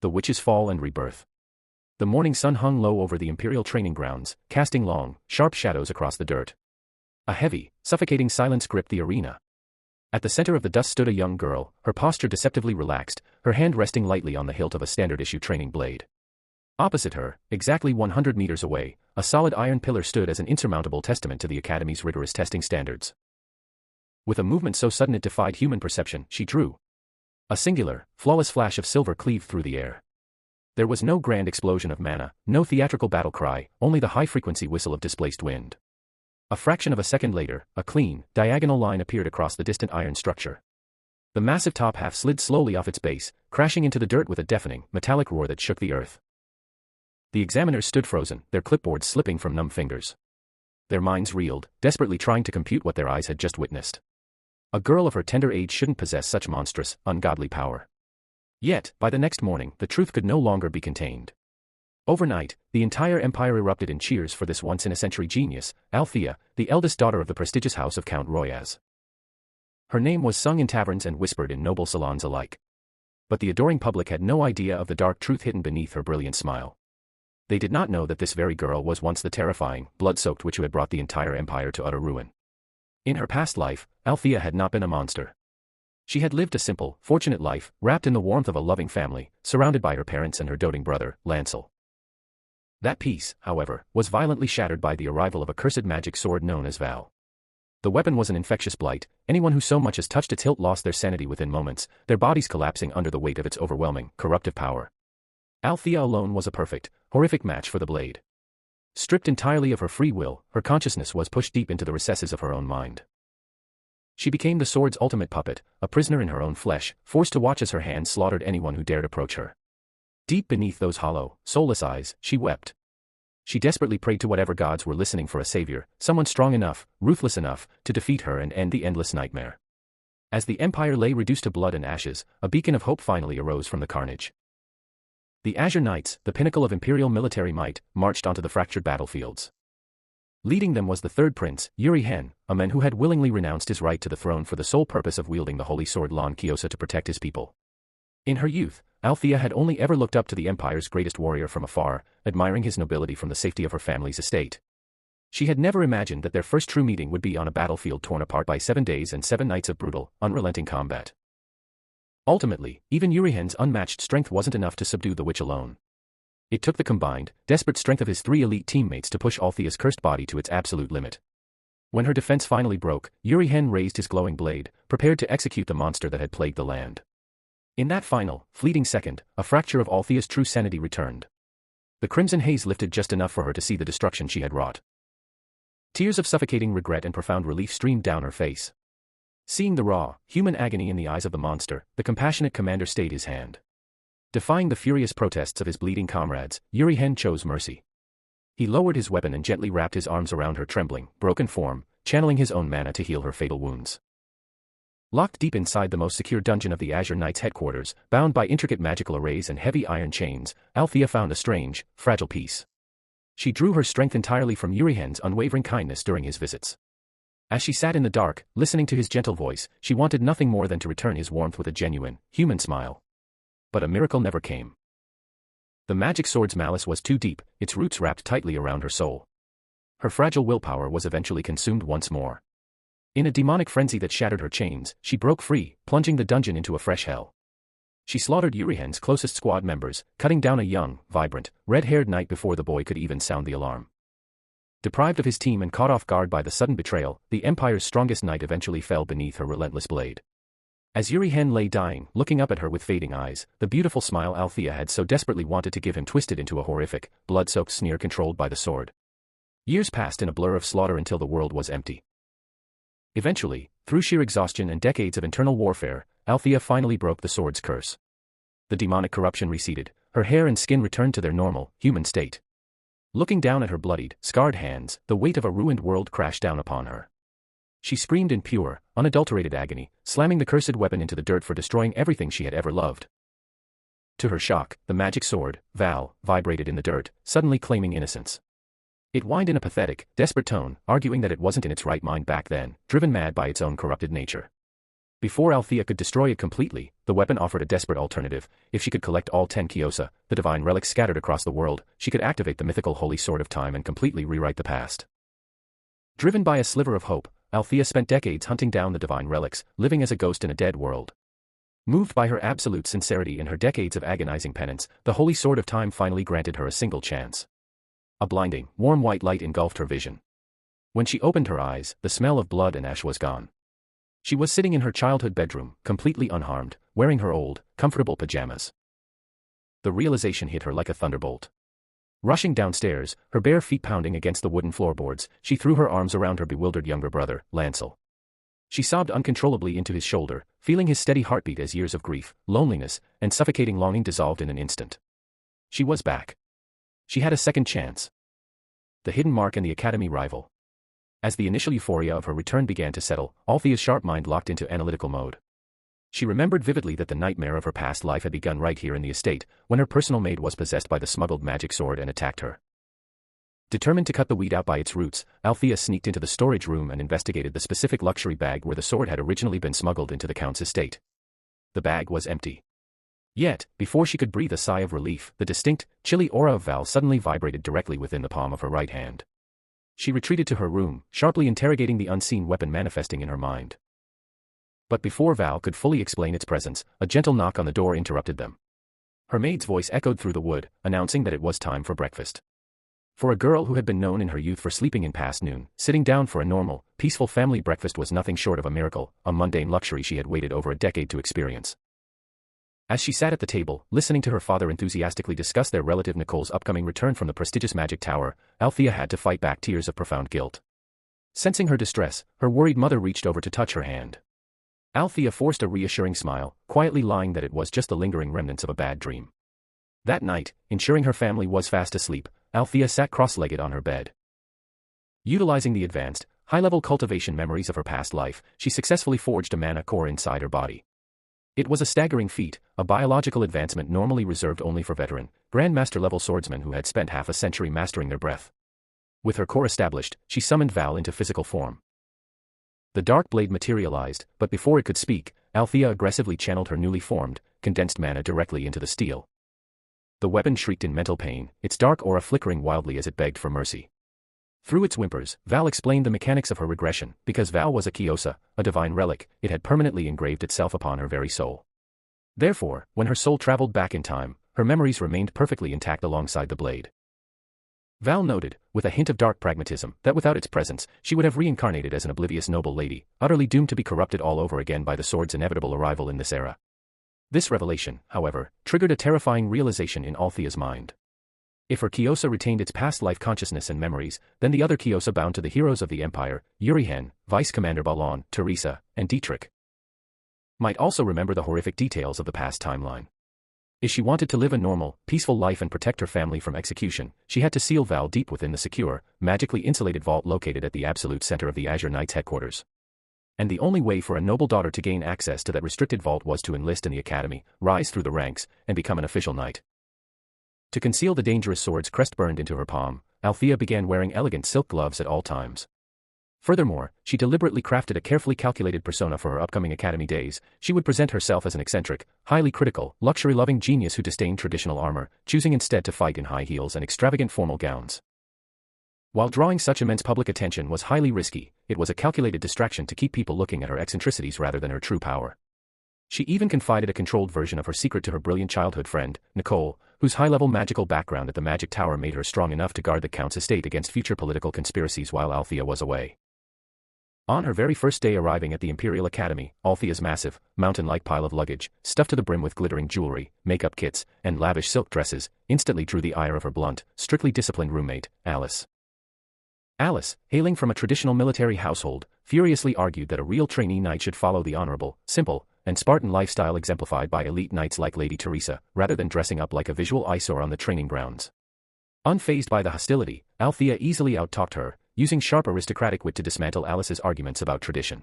The Witch's Fall and Rebirth. The morning sun hung low over the Imperial training grounds, casting long, sharp shadows across the dirt. A heavy, suffocating silence gripped the arena. At the center of the dust stood a young girl, her posture deceptively relaxed, her hand resting lightly on the hilt of a standard-issue training blade. Opposite her, exactly 100 meters away, a solid iron pillar stood as an insurmountable testament to the Academy's rigorous testing standards. With a movement so sudden it defied human perception, she drew. A singular, flawless flash of silver cleaved through the air. There was no grand explosion of mana, no theatrical battle cry, only the high-frequency whistle of displaced wind. A fraction of a second later, a clean, diagonal line appeared across the distant iron structure. The massive top half slid slowly off its base, crashing into the dirt with a deafening, metallic roar that shook the earth. The examiners stood frozen, their clipboards slipping from numb fingers. Their minds reeled, desperately trying to compute what their eyes had just witnessed. A girl of her tender age shouldn't possess such monstrous, ungodly power. Yet, by the next morning, the truth could no longer be contained. Overnight, the entire empire erupted in cheers for this once-in-a-century genius, Althea, the eldest daughter of the prestigious house of Count Royaz. Her name was sung in taverns and whispered in noble salons alike. But the adoring public had no idea of the dark truth hidden beneath her brilliant smile. They did not know that this very girl was once the terrifying, blood-soaked witch who had brought the entire empire to utter ruin. In her past life, Althea had not been a monster. She had lived a simple, fortunate life, wrapped in the warmth of a loving family, surrounded by her parents and her doting brother, Lancel. That peace, however, was violently shattered by the arrival of a cursed magic sword known as Val. The weapon was an infectious blight. Anyone who so much as touched its hilt lost their sanity within moments, their bodies collapsing under the weight of its overwhelming, corruptive power. Althea alone was a perfect, horrific match for the blade. Stripped entirely of her free will, her consciousness was pushed deep into the recesses of her own mind. She became the sword's ultimate puppet, a prisoner in her own flesh, forced to watch as her hand slaughtered anyone who dared approach her. Deep beneath those hollow, soulless eyes, she wept. She desperately prayed to whatever gods were listening for a savior, someone strong enough, ruthless enough, to defeat her and end the endless nightmare. As the empire lay reduced to blood and ashes, a beacon of hope finally arose from the carnage. The Azure Knights, the pinnacle of imperial military might, marched onto the fractured battlefields. Leading them was the third prince, Yuri Hen, a man who had willingly renounced his right to the throne for the sole purpose of wielding the holy sword Lan Kyosa to protect his people. In her youth, Althea had only ever looked up to the empire's greatest warrior from afar, admiring his nobility from the safety of her family's estate. She had never imagined that their first true meeting would be on a battlefield torn apart by 7 days and 7 nights of brutal, unrelenting combat. Ultimately, even Yuri Hen's unmatched strength wasn't enough to subdue the witch alone. It took the combined, desperate strength of his 3 elite teammates to push Althea's cursed body to its absolute limit. When her defense finally broke, Yuri Hen raised his glowing blade, prepared to execute the monster that had plagued the land. In that final, fleeting second, a fracture of Althea's true sanity returned. The crimson haze lifted just enough for her to see the destruction she had wrought. Tears of suffocating regret and profound relief streamed down her face. Seeing the raw, human agony in the eyes of the monster, the compassionate commander stayed his hand. Defying the furious protests of his bleeding comrades, Yuri Hen chose mercy. He lowered his weapon and gently wrapped his arms around her trembling, broken form, channeling his own mana to heal her fatal wounds. Locked deep inside the most secure dungeon of the Azure Knights' headquarters, bound by intricate magical arrays and heavy iron chains, Althea found a strange, fragile peace. She drew her strength entirely from Yuri Hen's unwavering kindness during his visits. As she sat in the dark, listening to his gentle voice, she wanted nothing more than to return his warmth with a genuine, human smile. But a miracle never came. The magic sword's malice was too deep, its roots wrapped tightly around her soul. Her fragile willpower was eventually consumed once more. In a demonic frenzy that shattered her chains, she broke free, plunging the dungeon into a fresh hell. She slaughtered Yuri Hen's closest squad members, cutting down a young, vibrant, red-haired knight before the boy could even sound the alarm. Deprived of his team and caught off guard by the sudden betrayal, the Empire's strongest knight eventually fell beneath her relentless blade. As Yuri Hen lay dying, looking up at her with fading eyes, the beautiful smile Althea had so desperately wanted to give him twisted into a horrific, blood-soaked sneer controlled by the sword. Years passed in a blur of slaughter until the world was empty. Eventually, through sheer exhaustion and decades of internal warfare, Althea finally broke the sword's curse. The demonic corruption receded, her hair and skin returned to their normal, human state. Looking down at her bloodied, scarred hands, the weight of a ruined world crashed down upon her. She screamed in pure, unadulterated agony, slamming the cursed weapon into the dirt for destroying everything she had ever loved. To her shock, the magic sword, Val, vibrated in the dirt, suddenly claiming innocence. It whined in a pathetic, desperate tone, arguing that it wasn't in its right mind back then, driven mad by its own corrupted nature. Before Althea could destroy it completely, the weapon offered a desperate alternative. If she could collect all 10 Kyosa, the divine relics scattered across the world, she could activate the mythical Holy Sword of Time and completely rewrite the past. Driven by a sliver of hope, Althea spent decades hunting down the divine relics, living as a ghost in a dead world. Moved by her absolute sincerity and her decades of agonizing penance, the Holy Sword of Time finally granted her a single chance. A blinding, warm white light engulfed her vision. When she opened her eyes, the smell of blood and ash was gone. She was sitting in her childhood bedroom, completely unharmed, wearing her old, comfortable pajamas. The realization hit her like a thunderbolt. Rushing downstairs, her bare feet pounding against the wooden floorboards, she threw her arms around her bewildered younger brother, Lancel. She sobbed uncontrollably into his shoulder, feeling his steady heartbeat as years of grief, loneliness, and suffocating longing dissolved in an instant. She was back. She had a second chance. The hidden mark and the academy rival. As the initial euphoria of her return began to settle, Althea's sharp mind locked into analytical mode. She remembered vividly that the nightmare of her past life had begun right here in the estate, when her personal maid was possessed by the smuggled magic sword and attacked her. Determined to cut the weed out by its roots, Althea sneaked into the storage room and investigated the specific luxury bag where the sword had originally been smuggled into the Count's estate. The bag was empty. Yet, before she could breathe a sigh of relief, the distinct, chilly aura of Val suddenly vibrated directly within the palm of her right hand. She retreated to her room, sharply interrogating the unseen weapon manifesting in her mind. But before Val could fully explain its presence, a gentle knock on the door interrupted them. Her maid's voice echoed through the wood, announcing that it was time for breakfast. For a girl who had been known in her youth for sleeping in past noon, sitting down for a normal, peaceful family breakfast was nothing short of a miracle, a mundane luxury she had waited over a decade to experience. As she sat at the table, listening to her father enthusiastically discuss their relative Nicole's upcoming return from the prestigious magic tower, Althea had to fight back tears of profound guilt. Sensing her distress, her worried mother reached over to touch her hand. Althea forced a reassuring smile, quietly lying that it was just the lingering remnants of a bad dream. That night, ensuring her family was fast asleep, Althea sat cross-legged on her bed. Utilizing the advanced, high-level cultivation memories of her past life, she successfully forged a mana core inside her body. It was a staggering feat, a biological advancement normally reserved only for veteran, Grandmaster-level swordsmen who had spent half a century mastering their breath. With her core established, she summoned Val into physical form. The dark blade materialized, but before it could speak, Althea aggressively channeled her newly formed, condensed mana directly into the steel. The weapon shrieked in mental pain, its dark aura flickering wildly as it begged for mercy. Through its whimpers, Val explained the mechanics of her regression. Because Val was a Kyosa, a divine relic, it had permanently engraved itself upon her very soul. Therefore, when her soul traveled back in time, her memories remained perfectly intact alongside the blade. Val noted, with a hint of dark pragmatism, that without its presence, she would have reincarnated as an oblivious noble lady, utterly doomed to be corrupted all over again by the sword's inevitable arrival in this era. This revelation, however, triggered a terrifying realization in Althea's mind. If her Kyosa retained its past life consciousness and memories, then the other Kyosa bound to the heroes of the Empire, Yurihen, Vice Commander Balon, Teresa, and Dietrich, might also remember the horrific details of the past timeline. If she wanted to live a normal, peaceful life and protect her family from execution, she had to seal Val deep within the secure, magically insulated vault located at the absolute center of the Azure Knights' headquarters. And the only way for a noble daughter to gain access to that restricted vault was to enlist in the academy, rise through the ranks, and become an official knight. To conceal the dangerous sword's crest burned into her palm, Althea began wearing elegant silk gloves at all times. Furthermore, she deliberately crafted a carefully calculated persona for her upcoming academy days. She would present herself as an eccentric, highly critical, luxury-loving genius who disdained traditional armor, choosing instead to fight in high heels and extravagant formal gowns. While drawing such immense public attention was highly risky, it was a calculated distraction to keep people looking at her eccentricities rather than her true power. She even confided a controlled version of her secret to her brilliant childhood friend, Nicole, whose high-level magical background at the Magic Tower made her strong enough to guard the Count's estate against future political conspiracies while Althea was away. On her very first day arriving at the Imperial Academy, Althea's massive, mountain-like pile of luggage, stuffed to the brim with glittering jewelry, makeup kits, and lavish silk dresses, instantly drew the ire of her blunt, strictly disciplined roommate, Alice. Alice, hailing from a traditional military household, furiously argued that a real trainee knight should follow the honorable, simple, and Spartan lifestyle exemplified by elite knights like Lady Teresa, rather than dressing up like a visual eyesore on the training grounds. Unfazed by the hostility, Althea easily out-talked her, using sharp aristocratic wit to dismantle Alice's arguments about tradition.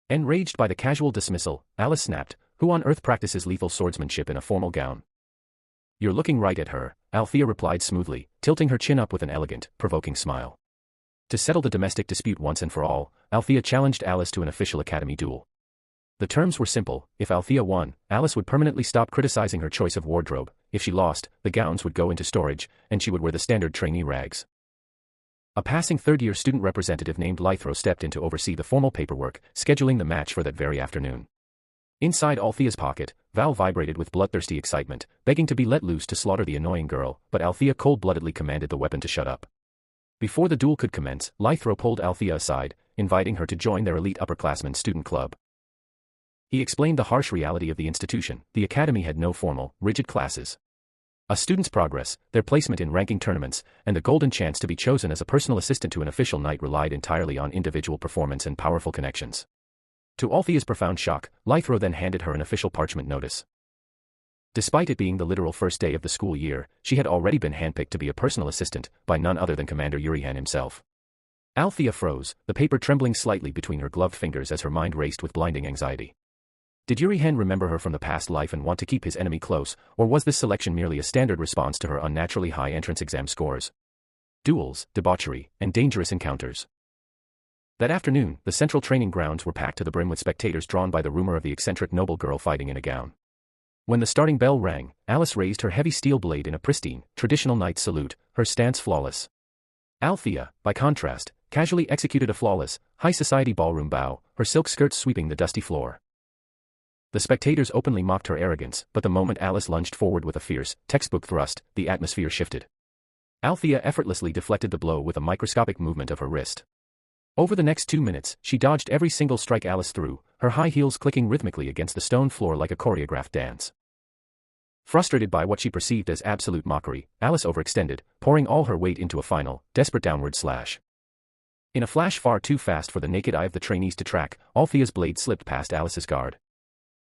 Enraged by the casual dismissal, Alice snapped, "Who on earth practices lethal swordsmanship in a formal gown?" "You're looking right at her," Althea replied smoothly, tilting her chin up with an elegant, provoking smile. To settle the domestic dispute once and for all, Althea challenged Alice to an official academy duel. The terms were simple: if Althea won, Alice would permanently stop criticizing her choice of wardrobe; if she lost, the gowns would go into storage, and she would wear the standard trainee rags. A passing third-year student representative named Lythro stepped in to oversee the formal paperwork, scheduling the match for that very afternoon. Inside Althea's pocket, Val vibrated with bloodthirsty excitement, begging to be let loose to slaughter the annoying girl, but Althea cold-bloodedly commanded the weapon to shut up. Before the duel could commence, Lythro pulled Althea aside, inviting her to join their elite upperclassmen student club. He explained the harsh reality of the institution: the academy had no formal, rigid classes. A student's progress, their placement in ranking tournaments, and the golden chance to be chosen as a personal assistant to an official knight relied entirely on individual performance and powerful connections. To Althea's profound shock, Lythro then handed her an official parchment notice. Despite it being the literal first day of the school year, she had already been handpicked to be a personal assistant, by none other than Commander Urihan himself. Althea froze, the paper trembling slightly between her gloved fingers as her mind raced with blinding anxiety. Did Urihan remember her from the past life and want to keep his enemy close, or was this selection merely a standard response to her unnaturally high entrance exam scores? Duels, debauchery, and dangerous encounters. That afternoon, the central training grounds were packed to the brim with spectators drawn by the rumor of the eccentric noble girl fighting in a gown. When the starting bell rang, Alice raised her heavy steel blade in a pristine, traditional knight's salute, her stance flawless. Althea, by contrast, casually executed a flawless, high society ballroom bow, her silk skirts sweeping the dusty floor. The spectators openly mocked her arrogance, but the moment Alice lunged forward with a fierce, textbook thrust, the atmosphere shifted. Althea effortlessly deflected the blow with a microscopic movement of her wrist. Over the next 2 minutes, she dodged every single strike Alice threw, her high heels clicking rhythmically against the stone floor like a choreographed dance. Frustrated by what she perceived as absolute mockery, Alice overextended, pouring all her weight into a final, desperate downward slash. In a flash far too fast for the naked eye of the trainees to track, Althea's blade slipped past Alice's guard.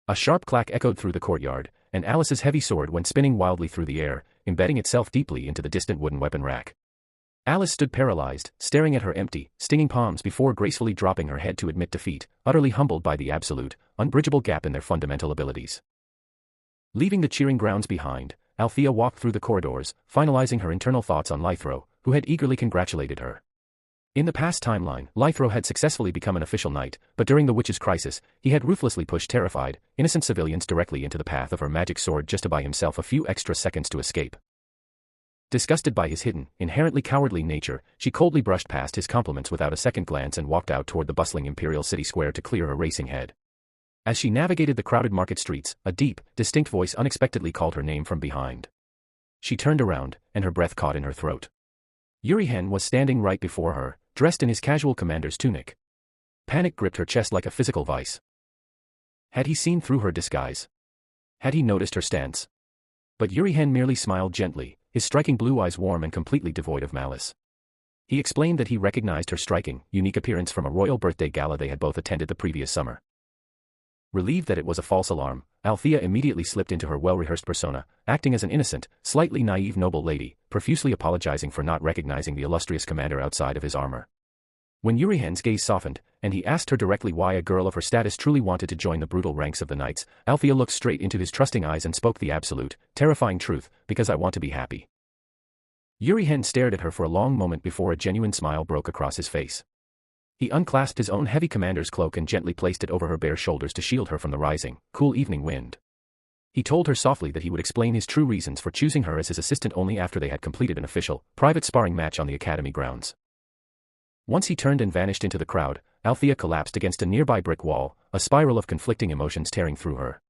A sharp clack echoed through the courtyard, and Alice's heavy sword went spinning wildly through the air, embedding itself deeply into the distant wooden weapon rack. Alice stood paralyzed, staring at her empty, stinging palms before gracefully dropping her head to admit defeat, utterly humbled by the absolute, unbridgeable gap in their fundamental abilities. Leaving the cheering grounds behind, Althea walked through the corridors, finalizing her internal thoughts on Lythro, who had eagerly congratulated her. In the past timeline, Lythro had successfully become an official knight, but during the witch's crisis, he had ruthlessly pushed terrified, innocent civilians directly into the path of her magic sword just to buy himself a few extra seconds to escape. Disgusted by his hidden, inherently cowardly nature, she coldly brushed past his compliments without a second glance and walked out toward the bustling Imperial City Square to clear a racing head. As she navigated the crowded market streets, a deep, distinct voice unexpectedly called her name from behind. She turned around, and her breath caught in her throat. Urihan was standing right before her, dressed in his casual commander's tunic. Panic gripped her chest like a physical vice. Had he seen through her disguise? Had he noticed her stance? But Urihan merely smiled gently, his striking blue eyes warm and completely devoid of malice. He explained that he recognized her striking, unique appearance from a royal birthday gala they had both attended the previous summer. Relieved that it was a false alarm, Althea immediately slipped into her well-rehearsed persona, acting as an innocent, slightly naive noble lady, profusely apologizing for not recognizing the illustrious commander outside of his armor. When Urihan's gaze softened, and he asked her directly why a girl of her status truly wanted to join the brutal ranks of the knights, Althea looked straight into his trusting eyes and spoke the absolute, terrifying truth: because I want to be happy. Urihan stared at her for a long moment before a genuine smile broke across his face. He unclasped his own heavy commander's cloak and gently placed it over her bare shoulders to shield her from the rising, cool evening wind. He told her softly that he would explain his true reasons for choosing her as his assistant only after they had completed an official, private sparring match on the academy grounds. Once he turned and vanished into the crowd, Althea collapsed against a nearby brick wall, a spiral of conflicting emotions tearing through her.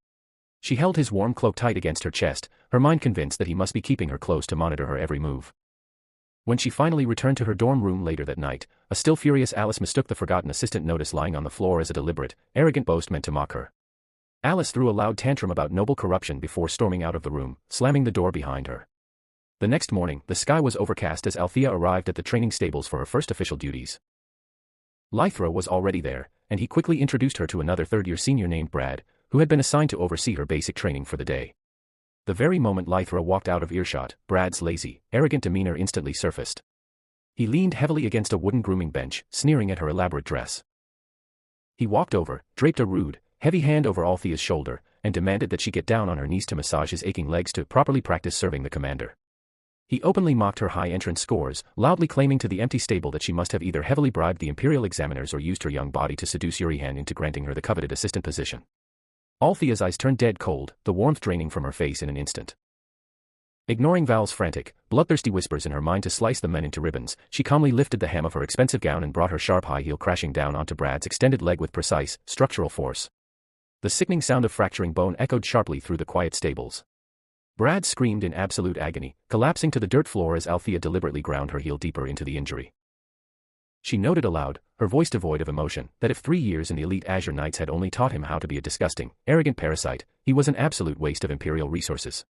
She held his warm cloak tight against her chest, her mind convinced that he must be keeping her close to monitor her every move. When she finally returned to her dorm room later that night, a still furious Alice mistook the forgotten assistant notice lying on the floor as a deliberate, arrogant boast meant to mock her. Alice threw a loud tantrum about noble corruption before storming out of the room, slamming the door behind her. The next morning, the sky was overcast as Althea arrived at the training stables for her first official duties. Lythro was already there, and he quickly introduced her to another third-year senior named Brad, who had been assigned to oversee her basic training for the day. The very moment Lythro walked out of earshot, Brad's lazy, arrogant demeanor instantly surfaced. He leaned heavily against a wooden grooming bench, sneering at her elaborate dress. He walked over, draped a rude, heavy hand over Althea's shoulder, and demanded that she get down on her knees to massage his aching legs to properly practice serving the commander. He openly mocked her high entrance scores, loudly claiming to the empty stable that she must have either heavily bribed the imperial examiners or used her young body to seduce Urihan into granting her the coveted assistant position. Althea's eyes turned dead cold, the warmth draining from her face in an instant. Ignoring Val's frantic, bloodthirsty whispers in her mind to slice the men into ribbons, she calmly lifted the hem of her expensive gown and brought her sharp high heel crashing down onto Brad's extended leg with precise, structural force. The sickening sound of fracturing bone echoed sharply through the quiet stables. Brad screamed in absolute agony, collapsing to the dirt floor as Althea deliberately ground her heel deeper into the injury. She noted aloud, her voice devoid of emotion, that if 3 years in the elite Azure Knights had only taught him how to be a disgusting, arrogant parasite, he was an absolute waste of Imperial resources.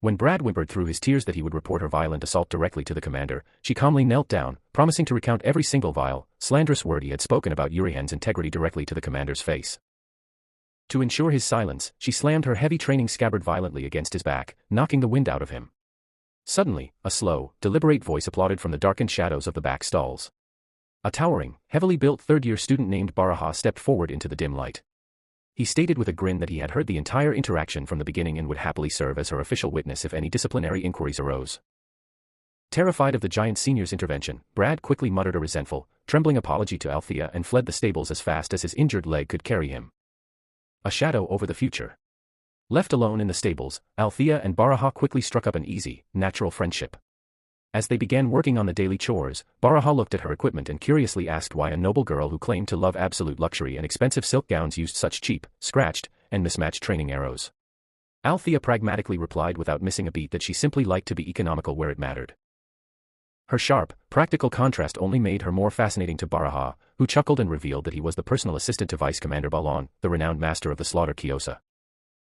When Brad whimpered through his tears that he would report her violent assault directly to the commander, she calmly knelt down, promising to recount every single vile, slanderous word he had spoken about Urihen's integrity directly to the commander's face. To ensure his silence, she slammed her heavy training scabbard violently against his back, knocking the wind out of him. Suddenly, a slow, deliberate voice applauded from the darkened shadows of the back stalls. A towering, heavily built third-year student named Baraha stepped forward into the dim light. He stated with a grin that he had heard the entire interaction from the beginning and would happily serve as her official witness if any disciplinary inquiries arose. Terrified of the giant senior's intervention, Brad quickly muttered a resentful, trembling apology to Althea and fled the stables as fast as his injured leg could carry him. A shadow over the future. Left alone in the stables, Althea and Baraha quickly struck up an easy, natural friendship. As they began working on the daily chores, Baraha looked at her equipment and curiously asked why a noble girl who claimed to love absolute luxury and expensive silk gowns used such cheap, scratched, and mismatched training arrows. Althea pragmatically replied without missing a beat that she simply liked to be economical where it mattered. Her sharp, practical contrast only made her more fascinating to Baraha, who chuckled and revealed that he was the personal assistant to Vice Commander Balon, the renowned master of the slaughter Kyosa.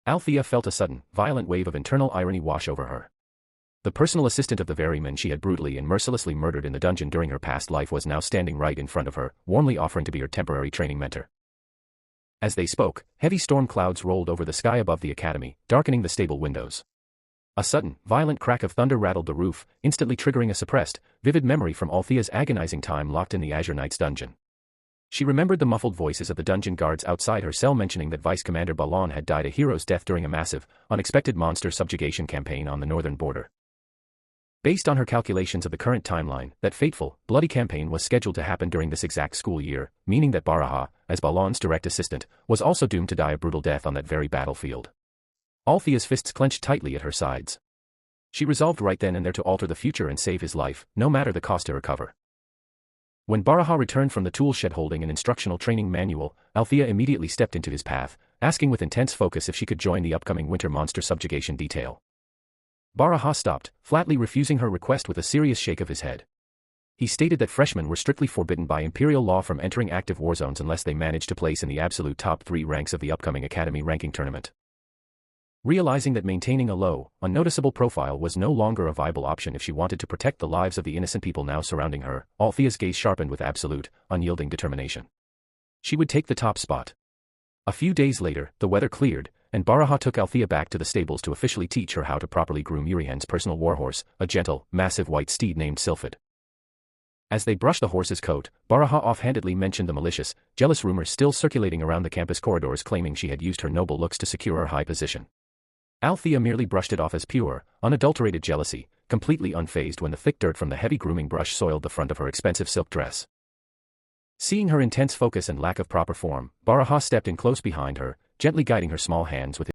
Althea felt a sudden, violent wave of internal irony wash over her. The personal assistant of the very man she had brutally and mercilessly murdered in the dungeon during her past life was now standing right in front of her, warmly offering to be her temporary training mentor. As they spoke, heavy storm clouds rolled over the sky above the academy, darkening the stable windows. A sudden, violent crack of thunder rattled the roof, instantly triggering a suppressed, vivid memory from Althea's agonizing time locked in the Azure Knight's dungeon. She remembered the muffled voices of the dungeon guards outside her cell mentioning that Vice Commander Balon had died a hero's death during a massive, unexpected monster subjugation campaign on the northern border. Based on her calculations of the current timeline, that fateful, bloody campaign was scheduled to happen during this exact school year, meaning that Baraha, as Balon's direct assistant, was also doomed to die a brutal death on that very battlefield. Althea's fists clenched tightly at her sides. She resolved right then and there to alter the future and save his life, no matter the cost to recover. When Baraha returned from the tool shed holding an instructional training manual, Althea immediately stepped into his path, asking with intense focus if she could join the upcoming winter monster subjugation detail. Baraha stopped, flatly refusing her request with a serious shake of his head. He stated that freshmen were strictly forbidden by Imperial law from entering active war zones unless they managed to place in the absolute top 3 ranks of the upcoming Academy ranking tournament. Realizing that maintaining a low, unnoticeable profile was no longer a viable option if she wanted to protect the lives of the innocent people now surrounding her, Althea's gaze sharpened with absolute, unyielding determination. She would take the top spot. A few days later, the weather cleared, and Baraha took Althea back to the stables to officially teach her how to properly groom Urihen's personal warhorse, a gentle, massive white steed named Sylphid. As they brushed the horse's coat, Baraha offhandedly mentioned the malicious, jealous rumors still circulating around the campus corridors claiming she had used her noble looks to secure her high position. Althea merely brushed it off as pure, unadulterated jealousy, completely unfazed when the thick dirt from the heavy grooming brush soiled the front of her expensive silk dress. Seeing her intense focus and lack of proper form, Baraha stepped in close behind her, gently guiding her small hands with